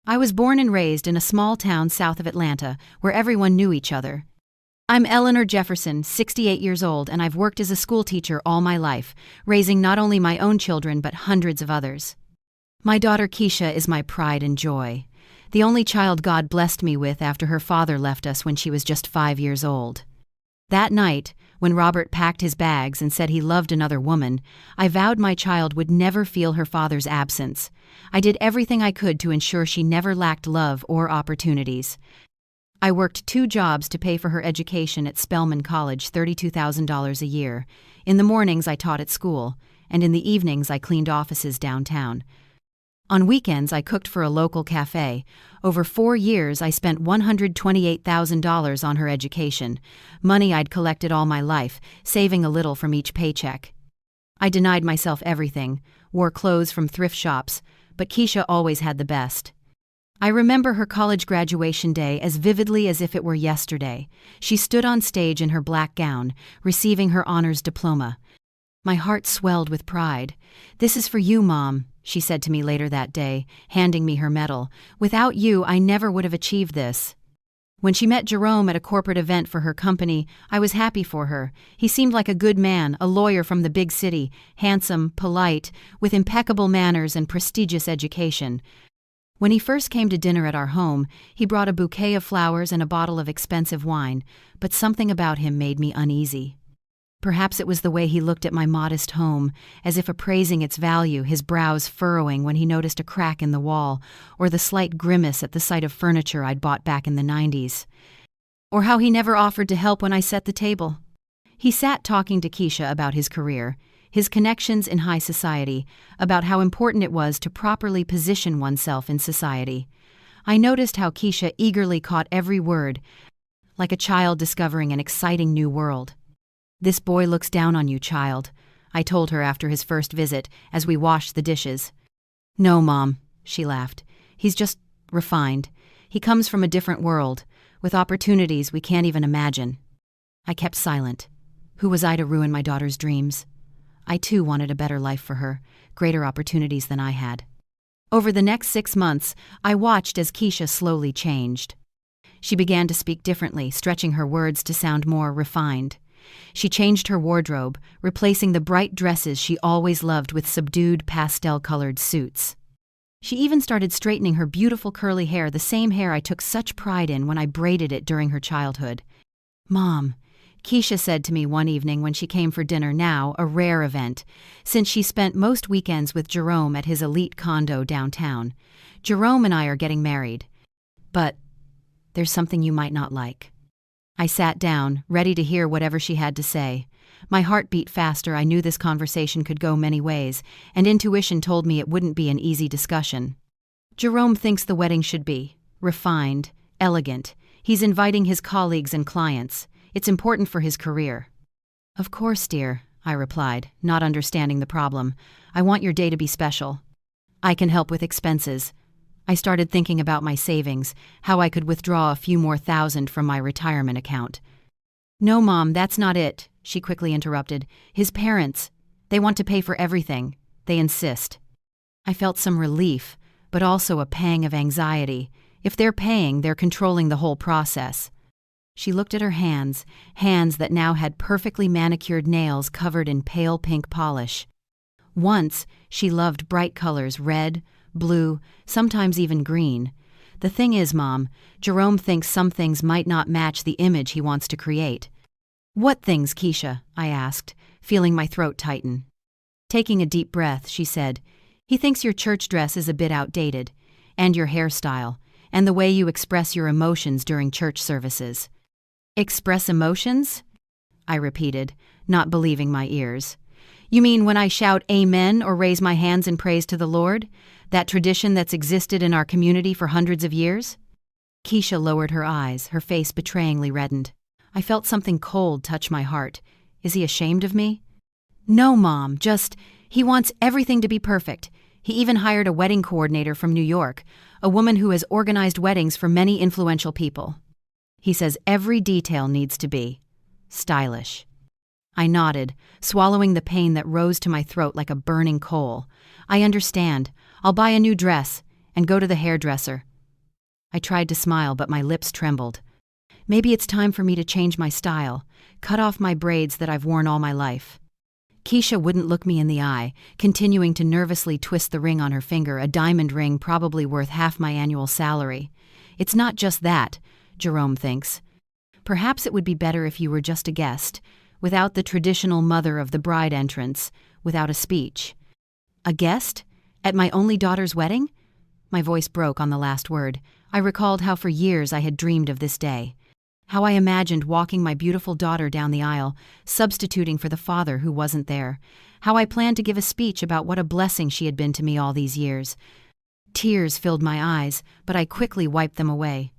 I was born and raised in a small town south of Atlanta where everyone knew each other. I'm Eleanor Jefferson, 68 years old, and I've worked as a schoolteacher all my life, raising not only my own children but hundreds of others. My daughter Keisha is my pride and joy, the only child God blessed me with after her father left us when she was just 5 years old. That night, when Robert packed his bags and said he loved another woman, I vowed my child would never feel her father's absence. I did everything I could to ensure she never lacked love or opportunities. I worked 2 jobs to pay for her education at Spelman College, $32,000 a year. In the mornings I taught at school, and in the evenings I cleaned offices downtown. On weekends I cooked for a local cafe. Over 4 years I spent $128,000 on her education, money I'd collected all my life, saving a little from each paycheck. I denied myself everything, wore clothes from thrift shops, but Keisha always had the best. I remember her college graduation day as vividly as if it were yesterday. She stood on stage in her black gown, receiving her honors diploma. My heart swelled with pride. "This is for you, Mom," she said to me later that day, handing me her medal. "Without you, I never would have achieved this." When she met Jerome at a corporate event for her company, I was happy for her. He seemed like a good man, a lawyer from the big city, handsome, polite, with impeccable manners and prestigious education. When he first came to dinner at our home, he brought a bouquet of flowers and a bottle of expensive wine, but something about him made me uneasy. Perhaps it was the way he looked at my modest home, as if appraising its value, his brows furrowing when he noticed a crack in the wall, or the slight grimace at the sight of furniture I'd bought back in the 90s. Or how he never offered to help when I set the table. He sat talking to Keisha about his career, his connections in high society, about how important it was to properly position oneself in society. I noticed how Keisha eagerly caught every word, like a child discovering an exciting new world. "This boy looks down on you, child," I told her after his first visit, as we washed the dishes. "No, Mom," she laughed. "He's just refined. He comes from a different world, with opportunities we can't even imagine." I kept silent. Who was I to ruin my daughter's dreams? I too wanted a better life for her, greater opportunities than I had. Over the next 6 months, I watched as Keisha slowly changed. She began to speak differently, stretching her words to sound more refined. She changed her wardrobe, replacing the bright dresses she always loved with subdued pastel-colored suits. She even started straightening her beautiful curly hair, the same hair I took such pride in when I braided it during her childhood. "Mom," Keisha said to me one evening when she came for dinner, now a rare event, since she spent most weekends with Jerome at his elite condo downtown. "Jerome and I are getting married. But there's something you might not like." I sat down, ready to hear whatever she had to say. My heart beat faster. I knew this conversation could go many ways, and intuition told me it wouldn't be an easy discussion. "Jerome thinks the wedding should be refined, elegant. He's inviting his colleagues and clients. It's important for his career." "Of course, dear," I replied, not understanding the problem. "I want your day to be special. I can help with expenses." I started thinking about my savings, how I could withdraw a few more thousand from my retirement account. "No, Mom, that's not it," she quickly interrupted. "His parents, they want to pay for everything. They insist." I felt some relief, but also a pang of anxiety. If they're paying, they're controlling the whole process. She looked at her hands that now had perfectly manicured nails covered in pale pink polish. Once, she loved bright colors, red, blue, sometimes even green. "The thing is, Mom, Jerome thinks some things might not match the image he wants to create." "What things, Keisha?" I asked, feeling my throat tighten. Taking a deep breath, she said, "He thinks your church dress is a bit outdated, and your hairstyle, and the way you express your emotions during church services." "Express emotions?" I repeated, not believing my ears. "You mean when I shout amen or raise my hands in praise to the Lord? That tradition that's existed in our community for hundreds of years?" Keisha lowered her eyes, her face betrayingly reddened. I felt something cold touch my heart. Is he ashamed of me? "No, Mom, he wants everything to be perfect. He even hired a wedding coordinator from New York, a woman who has organized weddings for many influential people. He says every detail needs to be stylish." I nodded, swallowing the pain that rose to my throat like a burning coal. "I understand. I'll buy a new dress and go to the hairdresser. I tried to smile, but my lips trembled. Maybe it's time for me to change my style, cut off my braids that I've worn all my life. Keisha wouldn't look me in the eye, continuing to nervously twist the ring on her finger, a diamond ring probably worth half my annual salary. It's not just that, Jerome thinks. Perhaps it would be better if you were just a guest, without the traditional mother of the bride entrance, without a speech. A guest? At my only daughter's wedding? My voice broke on the last word. I recalled how for years I had dreamed of this day. How I imagined walking my beautiful daughter down the aisle, substituting for the father who wasn't there. How I planned to give a speech about what a blessing she had been to me all these years. Tears filled my eyes, but I quickly wiped them away.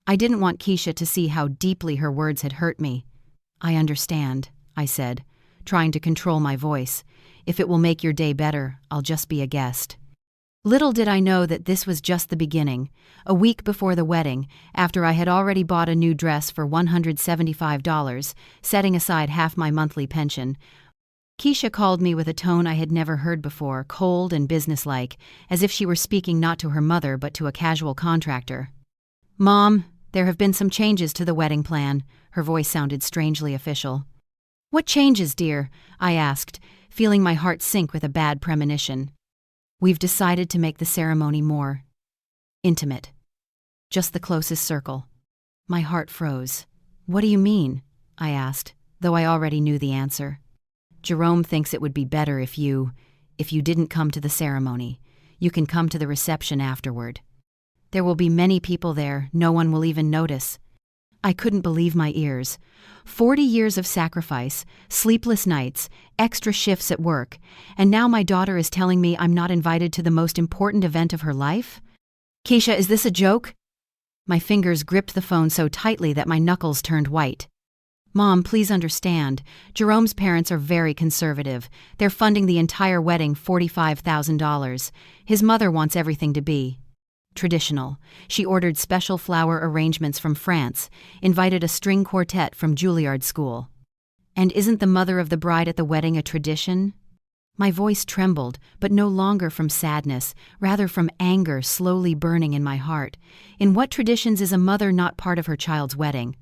I didn't want Keisha to see how deeply her words had hurt me. I understand, I said, trying to control my voice. If it will make your day better, I'll just be a guest. Little did I know that this was just the beginning. A week before the wedding, after I had already bought a new dress for $175, setting aside half my monthly pension, Keisha called me with a tone I had never heard before, cold and businesslike, as if she were speaking not to her mother but to a casual contractor. "Mom, there have been some changes to the wedding plan." Her voice sounded strangely official. "What changes, dear?" I asked, feeling my heart sink with a bad premonition. "We've decided to make the ceremony more intimate. Just the closest circle." My heart froze. "What do you mean?" I asked, though I already knew the answer. "Jerome thinks it would be better if you didn't come to the ceremony. You can come to the reception afterward. There will be many people there, no one will even notice." I couldn't believe my ears. 40 years of sacrifice, sleepless nights, extra shifts at work, and now my daughter is telling me I'm not invited to the most important event of her life? "Keisha, is this a joke?" My fingers gripped the phone so tightly that my knuckles turned white. "Mom, please understand. Jerome's parents are very conservative. They're funding the entire wedding, $45,000. His mother wants everything to be traditional. She ordered special flower arrangements from France, invited a string quartet from Juilliard School. And isn't the mother of the bride at the wedding a tradition?" My voice trembled, but no longer from sadness, rather from anger slowly burning in my heart. In what traditions is a mother not part of her child's wedding?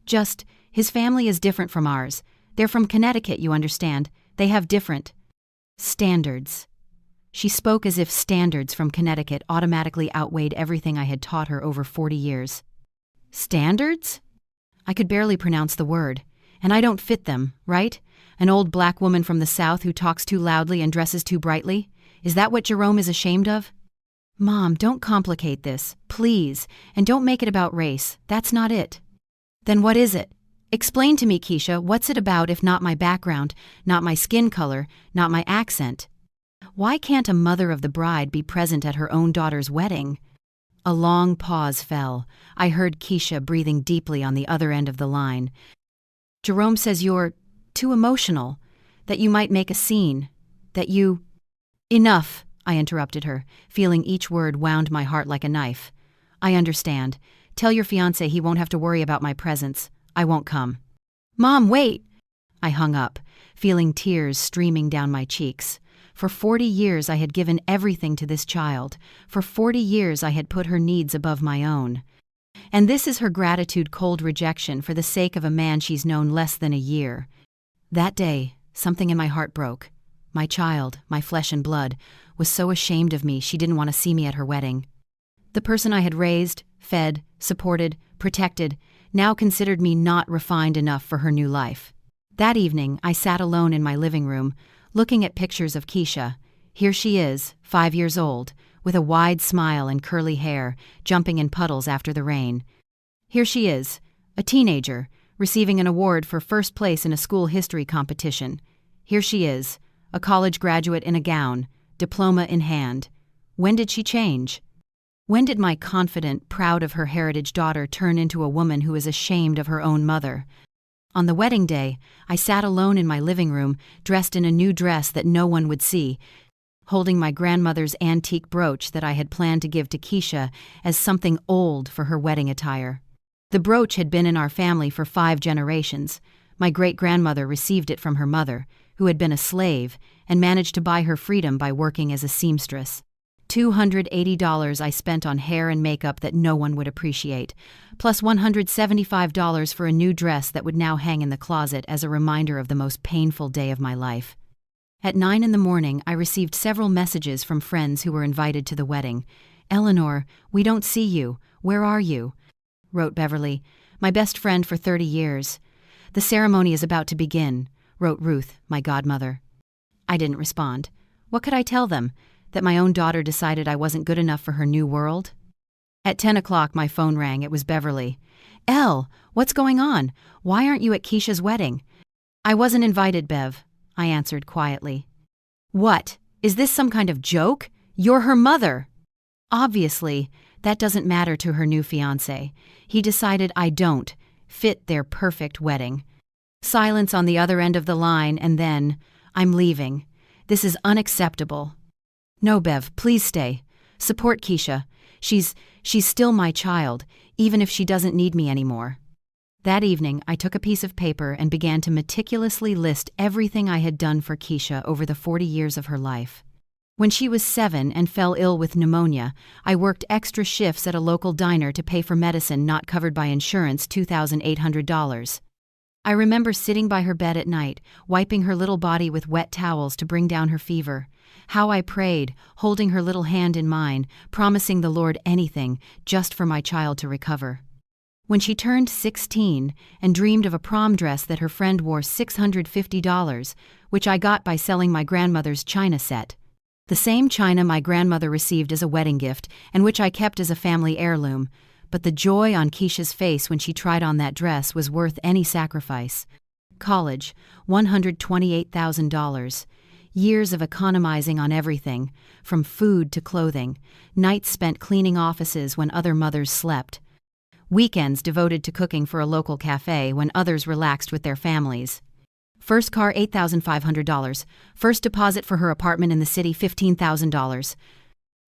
Just, his family is different from ours. They're from Connecticut, you understand. They have different standards. She spoke as if standards from Connecticut automatically outweighed everything I had taught her over 40 years. Standards? I could barely pronounce the word. And I don't fit them, right? An old black woman from the South who talks too loudly and dresses too brightly? Is that what Jerome is ashamed of? "Mom, don't complicate this, please, and don't make it about race. That's not it." "Then what is it? Explain to me, Keisha, what's it about if not my background, not my skin color, not my accent? Why can't a mother of the bride be present at her own daughter's wedding?" A long pause fell. I heard Keisha breathing deeply on the other end of the line. "Jerome says you're too emotional, that you might make a scene, that you—" "Enough," I interrupted her, feeling each word wound my heart like a knife. "I understand. Tell your fiancé he won't have to worry about my presence. I won't come." "Mom, wait!" I hung up, feeling tears streaming down my cheeks. For 40 years I had given everything to this child. For 40 years I had put her needs above my own. And this is her gratitude, cold rejection for the sake of a man she's known less than a year. That day, something in my heart broke. My child, my flesh and blood, was so ashamed of me she didn't want to see me at her wedding. The person I had raised, fed, supported, protected, now considered me not refined enough for her new life. That evening, I sat alone in my living room, looking at pictures of Keisha. Here she is, 5 years old, with a wide smile and curly hair, jumping in puddles after the rain. Here she is, a teenager, receiving an award for first place in a school history competition. Here she is, a college graduate in a gown, diploma in hand. When did she change? When did my confident, proud of her heritage daughter turn into a woman who is ashamed of her own mother? On the wedding day, I sat alone in my living room, dressed in a new dress that no one would see, holding my grandmother's antique brooch that I had planned to give to Keisha as something old for her wedding attire. The brooch had been in our family for 5 generations. My great-grandmother received it from her mother, who had been a slave, and managed to buy her freedom by working as a seamstress. $280 I spent on hair and makeup that no one would appreciate, plus $175 for a new dress that would now hang in the closet as a reminder of the most painful day of my life. At 9 in the morning, I received several messages from friends who were invited to the wedding. "Eleanor, we don't see you. Where are you?" wrote Beverly, my best friend for 30 years. "The ceremony is about to begin," wrote Ruth, my godmother. I didn't respond. What could I tell them? That my own daughter decided I wasn't good enough for her new world? At 10 o'clock, my phone rang. It was Beverly. "Elle, what's going on? Why aren't you at Keisha's wedding?" "I wasn't invited, Bev," I answered quietly. "What? Is this some kind of joke? You're her mother!" Obviously, that doesn't matter to her new fiancé. He decided I don't fit their perfect wedding. Silence on the other end of the line, and then, "I'm leaving. This is unacceptable." "No, Bev, please stay. Support Keisha. She's still my child, even if she doesn't need me anymore." That evening, I took a piece of paper and began to meticulously list everything I had done for Keisha over the 40 years of her life. When she was 7 and fell ill with pneumonia, I worked extra shifts at a local diner to pay for medicine not covered by insurance, $2,800. I remember sitting by her bed at night, wiping her little body with wet towels to bring down her fever. How I prayed, holding her little hand in mine, promising the Lord anything, just for my child to recover. When she turned 16 and dreamed of a prom dress that her friend wore, $650, which I got by selling my grandmother's china set. The same china my grandmother received as a wedding gift and which I kept as a family heirloom. But the joy on Keisha's face when she tried on that dress was worth any sacrifice. College, $128,000. Years of economizing on everything, from food to clothing. Nights spent cleaning offices when other mothers slept. Weekends devoted to cooking for a local cafe when others relaxed with their families. First car, $8,500. First deposit for her apartment in the city, $15,000.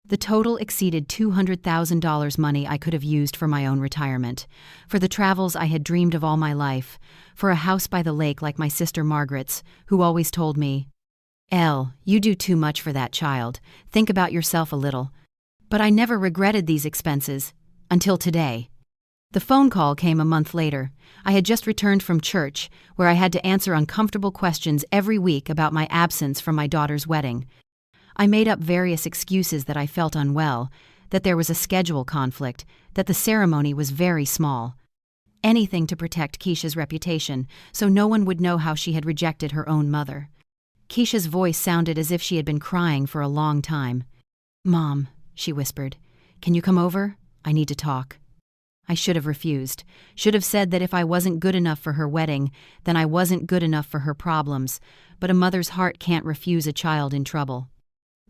The total exceeded $200,000 money I could have used for my own retirement, for the travels I had dreamed of all my life, for a house by the lake like my sister Margaret's, who always told me, "Elle, you do too much for that child. Think about yourself a little." But I never regretted these expenses, until today. The phone call came a month later. I had just returned from church, where I had to answer uncomfortable questions every week about my absence from my daughter's wedding. I made up various excuses that I felt unwell, that there was a schedule conflict, that the ceremony was very small. Anything to protect Keisha's reputation, so no one would know how she had rejected her own mother. Keisha's voice sounded as if she had been crying for a long time. "Mom," she whispered, "can you come over? I need to talk." I should have refused, should have said that if I wasn't good enough for her wedding, then I wasn't good enough for her problems, but a mother's heart can't refuse a child in trouble.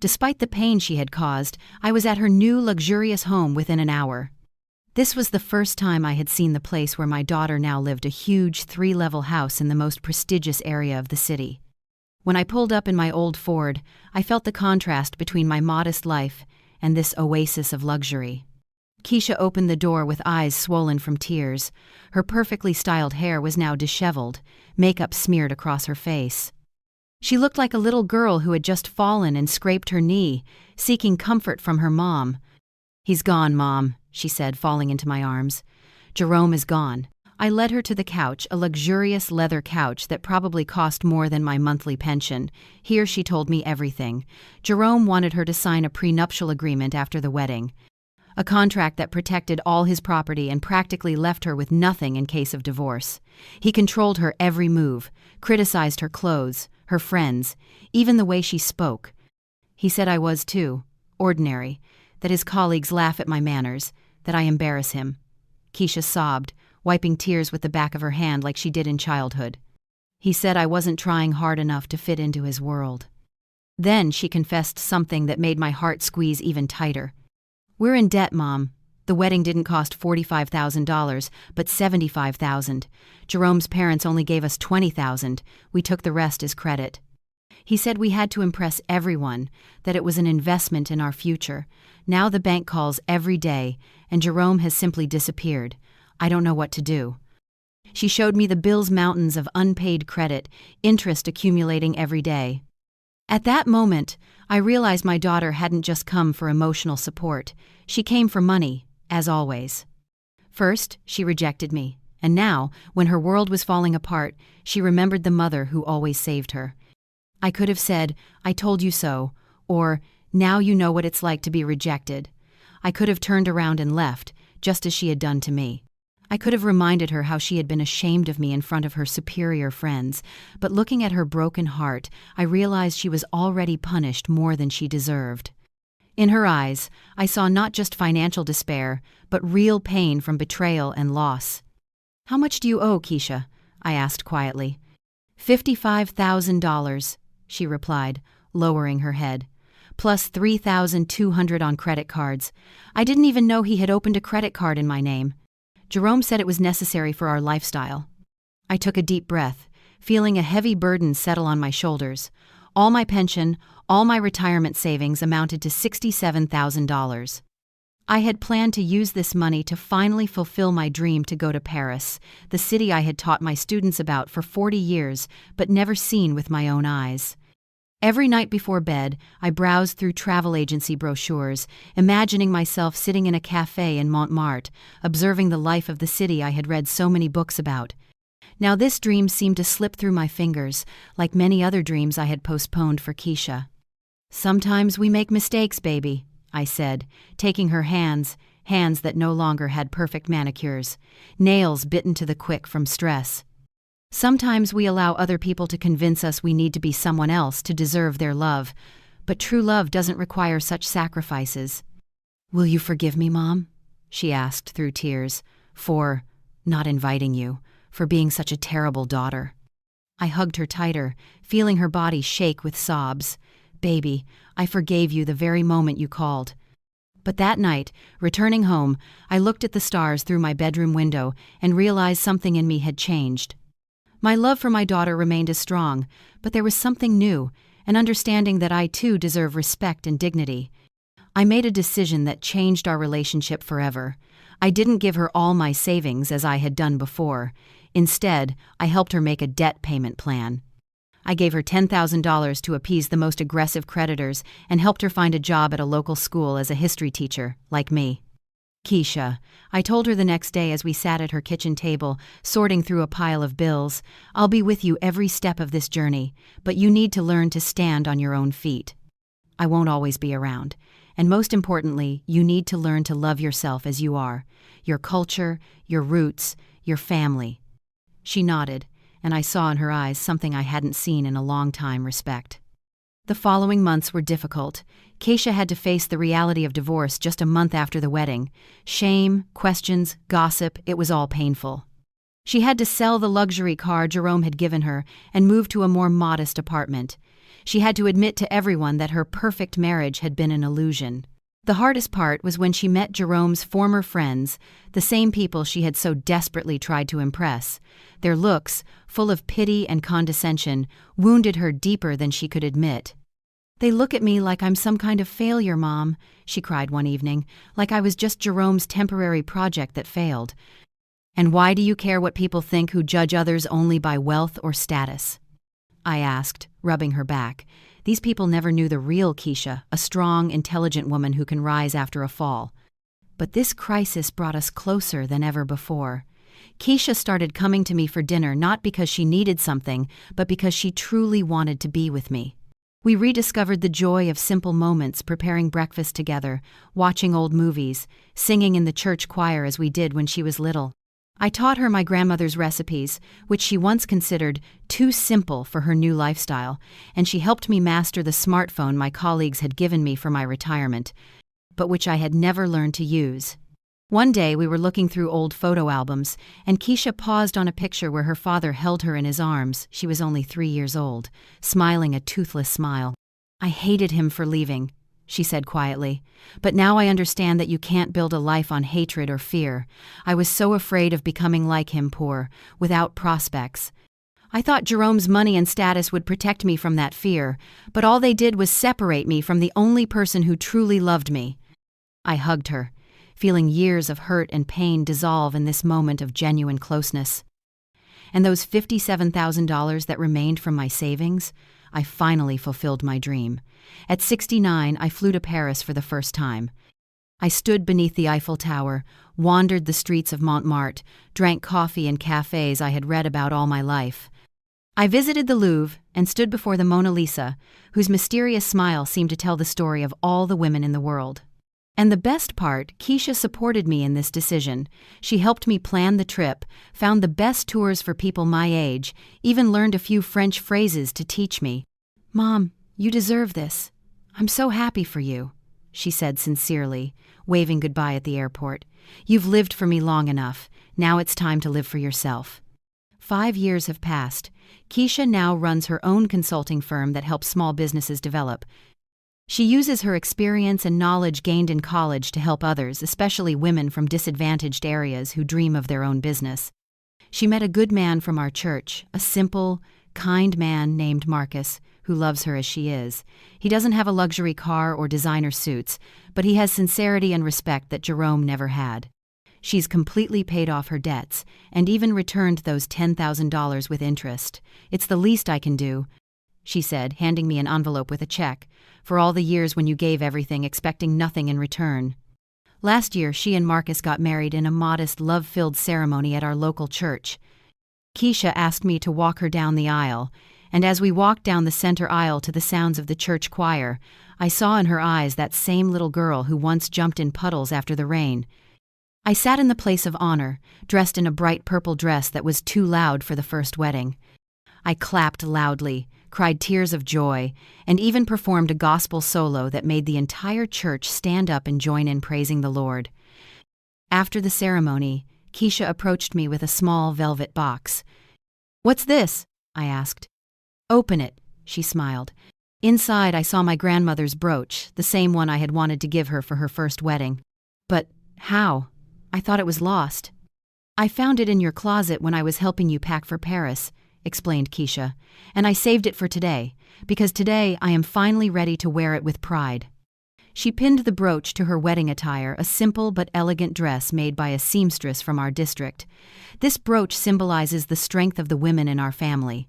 Despite the pain she had caused, I was at her new luxurious home within an hour. This was the first time I had seen the place where my daughter now lived, a huge 3-level house in the most prestigious area of the city. When I pulled up in my old Ford, I felt the contrast between my modest life and this oasis of luxury. Keisha opened the door with eyes swollen from tears. Her perfectly styled hair was now disheveled, makeup smeared across her face. She looked like a little girl who had just fallen and scraped her knee, seeking comfort from her mom. "He's gone, Mom," she said, falling into my arms. "Jerome is gone." I led her to the couch, a luxurious leather couch that probably cost more than my monthly pension. Here she told me everything. Jerome wanted her to sign a prenuptial agreement after the wedding. A contract that protected all his property and practically left her with nothing in case of divorce. He controlled her every move, criticized her clothes, her friends, even the way she spoke. He said I was too ordinary, that his colleagues laugh at my manners, that I embarrass him. Keisha sobbed, wiping tears with the back of her hand like she did in childhood. He said I wasn't trying hard enough to fit into his world. Then she confessed something that made my heart squeeze even tighter. "We're in debt, Mom. The wedding didn't cost $45,000, but $75,000. Jerome's parents only gave us $20,000. We took the rest as credit." He said we had to impress everyone, that it was an investment in our future. Now the bank calls every day, and Jerome has simply disappeared. I don't know what to do. She showed me the bills, mountains of unpaid credit, interest accumulating every day. At that moment, I realized my daughter hadn't just come for emotional support. She came for money, as always. First, she rejected me, and now, when her world was falling apart, she remembered the mother who always saved her. I could have said, "I told you so," or, "Now you know what it's like to be rejected." I could have turned around and left, just as she had done to me. I could have reminded her how she had been ashamed of me in front of her superior friends, but looking at her broken heart, I realized she was already punished more than she deserved. In her eyes, I saw not just financial despair, but real pain from betrayal and loss. "How much do you owe, Keisha?" I asked quietly. $55,000, she replied, lowering her head, plus $3,200 on credit cards. I didn't even know he had opened a credit card in my name. Jerome said it was necessary for our lifestyle. I took a deep breath, feeling a heavy burden settle on my shoulders. All my pension, all my retirement savings amounted to $67,000. I had planned to use this money to finally fulfill my dream to go to Paris, the city I had taught my students about for 40 years but never seen with my own eyes. Every night before bed, I browsed through travel agency brochures, imagining myself sitting in a cafe in Montmartre, observing the life of the city I had read so many books about. Now this dream seemed to slip through my fingers, like many other dreams I had postponed for Keisha. "Sometimes we make mistakes, baby," I said, taking her hands that no longer had perfect manicures, nails bitten to the quick from stress. "Sometimes we allow other people to convince us we need to be someone else to deserve their love, but true love doesn't require such sacrifices." "Will you forgive me, Mom?" she asked through tears, "for not inviting you, for being such a terrible daughter." I hugged her tighter, feeling her body shake with sobs. "Baby, I forgave you the very moment you called." But that night, returning home, I looked at the stars through my bedroom window and realized something in me had changed. My love for my daughter remained as strong, but there was something new, an understanding that I too deserve respect and dignity. I made a decision that changed our relationship forever. I didn't give her all my savings as I had done before. Instead, I helped her make a debt payment plan. I gave her $10,000 to appease the most aggressive creditors and helped her find a job at a local school as a history teacher, like me. "Keisha," I told her the next day as we sat at her kitchen table, sorting through a pile of bills, "I'll be with you every step of this journey, but you need to learn to stand on your own feet. I won't always be around. And most importantly, you need to learn to love yourself as you are, your culture, your roots, your family." She nodded, and I saw in her eyes something I hadn't seen in a long time: respect. The following months were difficult. Keisha had to face the reality of divorce just a month after the wedding. Shame, questions, gossip, it was all painful. She had to sell the luxury car Jerome had given her and move to a more modest apartment. She had to admit to everyone that her perfect marriage had been an illusion. The hardest part was when she met Jerome's former friends, the same people she had so desperately tried to impress. Their looks, full of pity and condescension, wounded her deeper than she could admit. "They look at me like I'm some kind of failure, Mom," she cried one evening, "like I was just Jerome's temporary project that failed. And why do you care what people think who judge others only by wealth or status?" I asked, rubbing her back. These people never knew the real Keisha, a strong, intelligent woman who can rise after a fall. But this crisis brought us closer than ever before. Keisha started coming to me for dinner not because she needed something, but because she truly wanted to be with me. We rediscovered the joy of simple moments, preparing breakfast together, watching old movies, singing in the church choir as we did when she was little. I taught her my grandmother's recipes, which she once considered too simple for her new lifestyle, and she helped me master the smartphone my colleagues had given me for my retirement, but which I had never learned to use. One day we were looking through old photo albums, and Keisha paused on a picture where her father held her in his arms. She was only 3 years old, smiling a toothless smile. "I hated him for leaving," she said quietly, "but now I understand that you can't build a life on hatred or fear. I was so afraid of becoming like him, poor, without prospects. I thought Jerome's money and status would protect me from that fear, but all they did was separate me from the only person who truly loved me." I hugged her, feeling years of hurt and pain dissolve in this moment of genuine closeness. And those $57,000 that remained from my savings, I finally fulfilled my dream. At 69, I flew to Paris for the first time. I stood beneath the Eiffel Tower, wandered the streets of Montmartre, drank coffee in cafes I had read about all my life. I visited the Louvre and stood before the Mona Lisa, whose mysterious smile seemed to tell the story of all the women in the world. And the best part, Keisha supported me in this decision. She helped me plan the trip, found the best tours for people my age, even learned a few French phrases to teach me. "Mom, you deserve this. I'm so happy for you," she said sincerely, waving goodbye at the airport. "You've lived for me long enough. Now it's time to live for yourself." 5 years have passed. Keisha now runs her own consulting firm that helps small businesses develop. She uses her experience and knowledge gained in college to help others, especially women from disadvantaged areas who dream of their own business. She met a good man from our church, a simple, kind man named Marcus, who loves her as she is. He doesn't have a luxury car or designer suits, but he has sincerity and respect that Jerome never had. She's completely paid off her debts, and even returned those $10,000 with interest. "It's the least I can do," she said, handing me an envelope with a check, "for all the years when you gave everything expecting nothing in return." Last year, she and Marcus got married in a modest, love-filled ceremony at our local church. Keisha asked me to walk her down the aisle, and as we walked down the center aisle to the sounds of the church choir, I saw in her eyes that same little girl who once jumped in puddles after the rain. I sat in the place of honor, dressed in a bright purple dress that was too loud for the first wedding. I clapped loudly, cried tears of joy, and even performed a gospel solo that made the entire church stand up and join in praising the Lord. After the ceremony, Keisha approached me with a small velvet box. "What's this?" I asked. "Open it," she smiled. Inside, I saw my grandmother's brooch, the same one I had wanted to give her for her first wedding. "But how? I thought it was lost." "I found it in your closet when I was helping you pack for Paris," explained Keisha, "and I saved it for today, because today I am finally ready to wear it with pride." She pinned the brooch to her wedding attire, a simple but elegant dress made by a seamstress from our district. This brooch symbolizes the strength of the women in our family.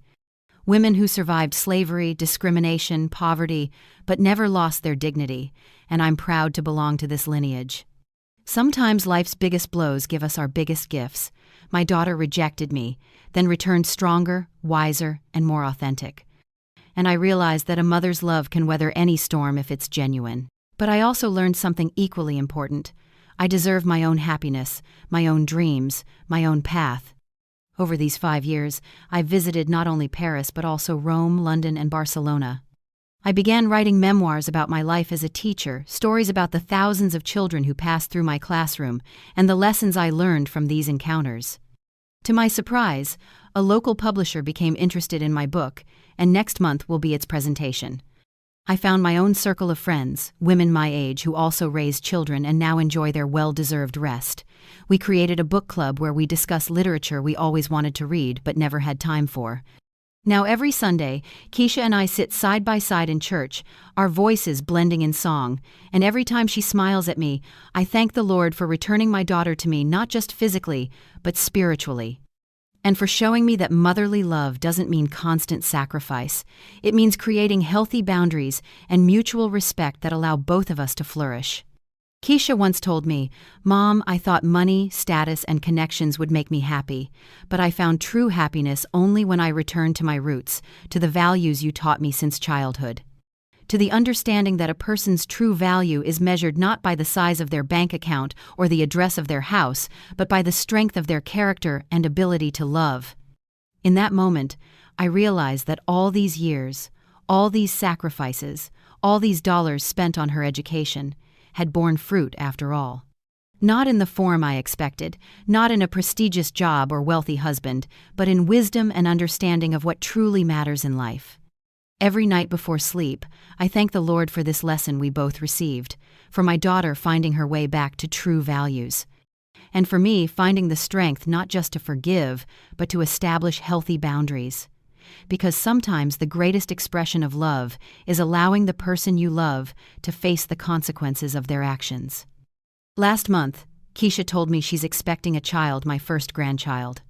Women who survived slavery, discrimination, poverty, but never lost their dignity, and I'm proud to belong to this lineage. Sometimes life's biggest blows give us our biggest gifts. My daughter rejected me, then returned stronger, wiser, and more authentic. And I realized that a mother's love can weather any storm if it's genuine. But I also learned something equally important. I deserve my own happiness, my own dreams, my own path. Over these 5 years, I've visited not only Paris but also Rome, London, and Barcelona. I began writing memoirs about my life as a teacher, stories about the thousands of children who passed through my classroom, and the lessons I learned from these encounters. To my surprise, a local publisher became interested in my book, and next month will be its presentation. I found my own circle of friends, women my age who also raised children and now enjoy their well-deserved rest. We created a book club where we discuss literature we always wanted to read but never had time for. Now every Sunday, Keisha and I sit side by side in church, our voices blending in song, and every time she smiles at me, I thank the Lord for returning my daughter to me not just physically, but spiritually. And for showing me that motherly love doesn't mean constant sacrifice. It means creating healthy boundaries and mutual respect that allow both of us to flourish. Keisha once told me, "Mom, I thought money, status, and connections would make me happy, but I found true happiness only when I returned to my roots, to the values you taught me since childhood. To the understanding that a person's true value is measured not by the size of their bank account or the address of their house, but by the strength of their character and ability to love." In that moment, I realized that all these years, all these sacrifices, all these dollars spent on her education, had borne fruit after all. Not in the form I expected, not in a prestigious job or wealthy husband, but in wisdom and understanding of what truly matters in life. Every night before sleep, I thank the Lord for this lesson we both received, for my daughter finding her way back to true values, and for me finding the strength not just to forgive, but to establish healthy boundaries. Because sometimes the greatest expression of love is allowing the person you love to face the consequences of their actions. Last month, Keisha told me she's expecting a child, my first grandchild.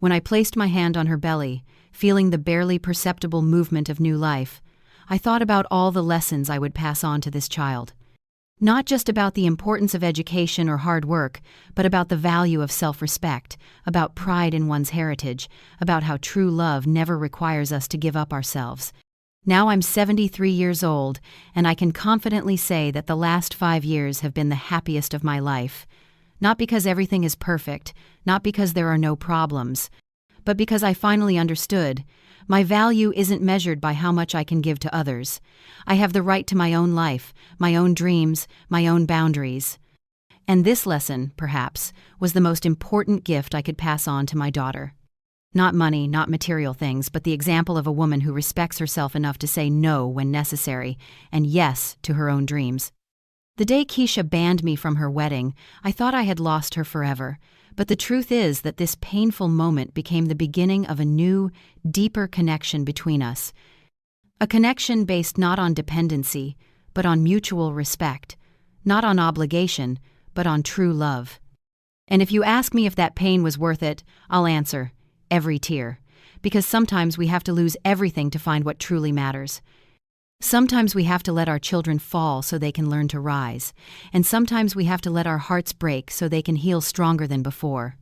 When I placed my hand on her belly, feeling the barely perceptible movement of new life, I thought about all the lessons I would pass on to this child. Not just about the importance of education or hard work, but about the value of self-respect, about pride in one's heritage, about how true love never requires us to give up ourselves. Now I'm 73 years old, and I can confidently say that the last 5 years have been the happiest of my life. Not because everything is perfect, not because there are no problems, but because I finally understood. My value isn't measured by how much I can give to others. I have the right to my own life, my own dreams, my own boundaries. And this lesson, perhaps, was the most important gift I could pass on to my daughter. Not money, not material things, but the example of a woman who respects herself enough to say no when necessary, and yes to her own dreams. The day Keisha banned me from her wedding, I thought I had lost her forever. But the truth is that this painful moment became the beginning of a new, deeper connection between us. A connection based not on dependency, but on mutual respect. Not on obligation, but on true love. And if you ask me if that pain was worth it, I'll answer, every tear. Because sometimes we have to lose everything to find what truly matters. Sometimes we have to let our children fall so they can learn to rise, and sometimes we have to let our hearts break so they can heal stronger than before.